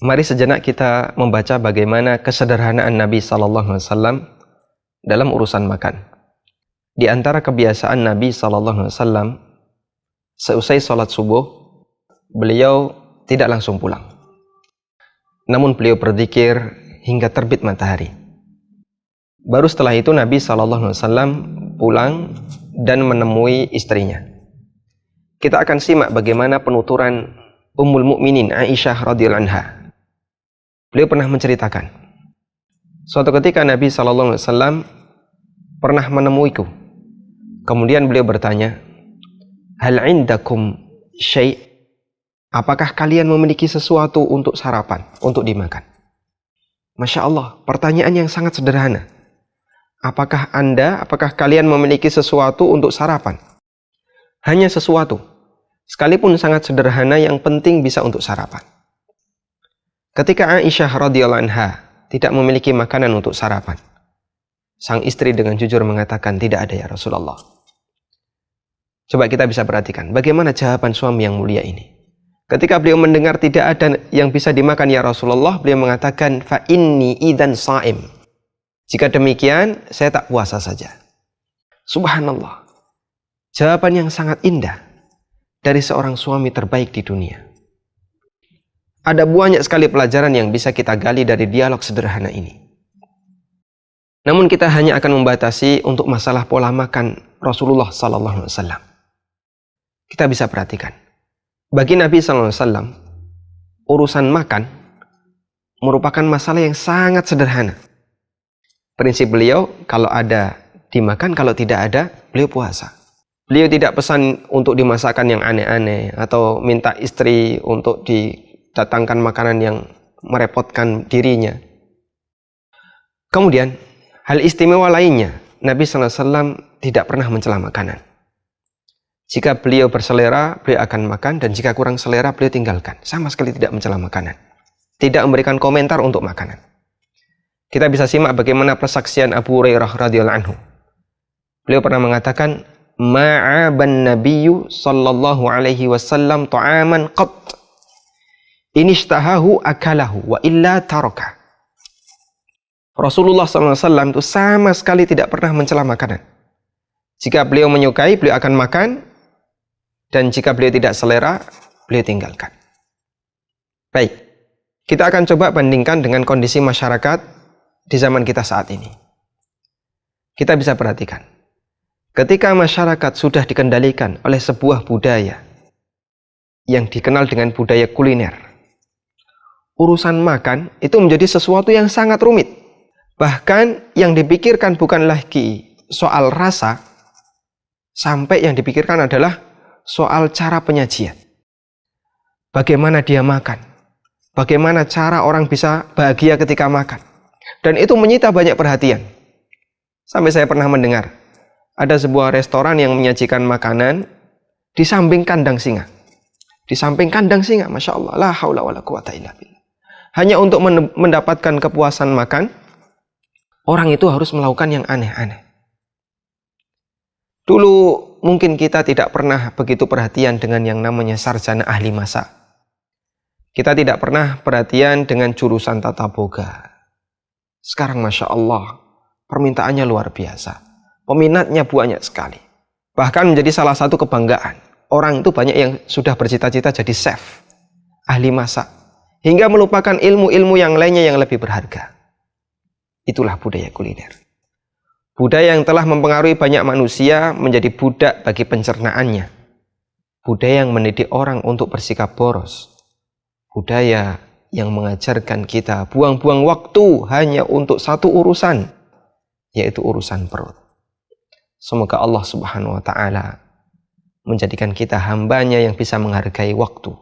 Mari sejenak kita membaca bagaimana kesederhanaan Nabi SAW dalam urusan makan. Di antara kebiasaan Nabi SAW, seusai sholat subuh, beliau tidak langsung pulang. Namun beliau berzikir hingga terbit matahari. Baru setelah itu Nabi SAW pulang dan menemui istrinya. Kita akan simak bagaimana penuturan Ummul Mukminin Aisyah radhiyallahu anha. Beliau pernah menceritakan, suatu ketika Nabi SAW pernah menemuiku. Kemudian beliau bertanya, hal indakum syai'? Apakah kalian memiliki sesuatu untuk sarapan, untuk dimakan? Masya Allah, pertanyaan yang sangat sederhana. Apakah kalian memiliki sesuatu untuk sarapan? Hanya sesuatu, sekalipun sangat sederhana, yang penting bisa untuk sarapan. Ketika Aisyah radhiyallahu anha tidak memiliki makanan untuk sarapan, sang istri dengan jujur mengatakan, tidak ada ya Rasulullah. Coba kita bisa perhatikan bagaimana jawaban suami yang mulia ini. Ketika beliau mendengar tidak ada yang bisa dimakan ya Rasulullah, beliau mengatakan, fa inni idzan shaim. Jika demikian, saya tak puasa saja. Subhanallah. Jawaban yang sangat indah dari seorang suami terbaik di dunia. Ada banyak sekali pelajaran yang bisa kita gali dari dialog sederhana ini. Namun kita hanya akan membatasi untuk masalah pola makan Rasulullah SAW. Kita bisa perhatikan. Bagi Nabi SAW, urusan makan merupakan masalah yang sangat sederhana. Prinsip beliau, kalau ada dimakan, kalau tidak ada, beliau puasa. Beliau tidak pesan untuk dimasakkan yang aneh-aneh atau minta istri untuk didatangkan makanan yang merepotkan dirinya. Kemudian, hal istimewa lainnya, Nabi SAW tidak pernah mencela makanan. Jika beliau berselera, beliau akan makan, dan jika kurang selera, beliau tinggalkan. Sama sekali tidak mencela makanan. Tidak memberikan komentar untuk makanan. Kita bisa simak bagaimana persaksian Abu Hurairah radhiyallahu anhu. Beliau pernah mengatakan, ma'aban nabiyyu sallallahu alaihi wasallam ta'aman qat inishtahahu akalahu wa illa taraka. Rasulullah SAW itu sama sekali tidak pernah mencela makanan. Jika beliau menyukai, beliau akan makan, dan jika beliau tidak selera, beliau tinggalkan. Baik, kita akan coba bandingkan dengan kondisi masyarakat di zaman kita saat ini. Kita bisa perhatikan, ketika masyarakat sudah dikendalikan oleh sebuah budaya yang dikenal dengan budaya kuliner, urusan makan itu menjadi sesuatu yang sangat rumit. Bahkan yang dipikirkan bukan lagi soal rasa, sampai yang dipikirkan adalah soal cara penyajian. Bagaimana dia makan, bagaimana cara orang bisa bahagia ketika makan. Dan itu menyita banyak perhatian. Sampai saya pernah mendengar, ada sebuah restoran yang menyajikan makanan di samping kandang singa. Di samping kandang singa, Masya Allah, la haula wa la quwata illa billah. Hanya untuk mendapatkan kepuasan makan, orang itu harus melakukan yang aneh-aneh. Dulu mungkin kita tidak pernah begitu perhatian dengan yang namanya sarjana ahli masak. Kita tidak pernah perhatian dengan jurusan tata boga. Sekarang Masya Allah, permintaannya luar biasa. Peminatnya banyak sekali. Bahkan menjadi salah satu kebanggaan. Orang itu banyak yang sudah bercita-cita jadi chef, ahli masak, hingga melupakan ilmu-ilmu yang lainnya yang lebih berharga. Itulah budaya kuliner. Budaya yang telah mempengaruhi banyak manusia menjadi budak bagi pencernaannya. Budaya yang mendidik orang untuk bersikap boros. Budaya yang mengajarkan kita buang-buang waktu hanya untuk satu urusan, yaitu urusan perut. Semoga Allah Subhanahu wa ta'ala menjadikan kita hambanya yang bisa menghargai waktu.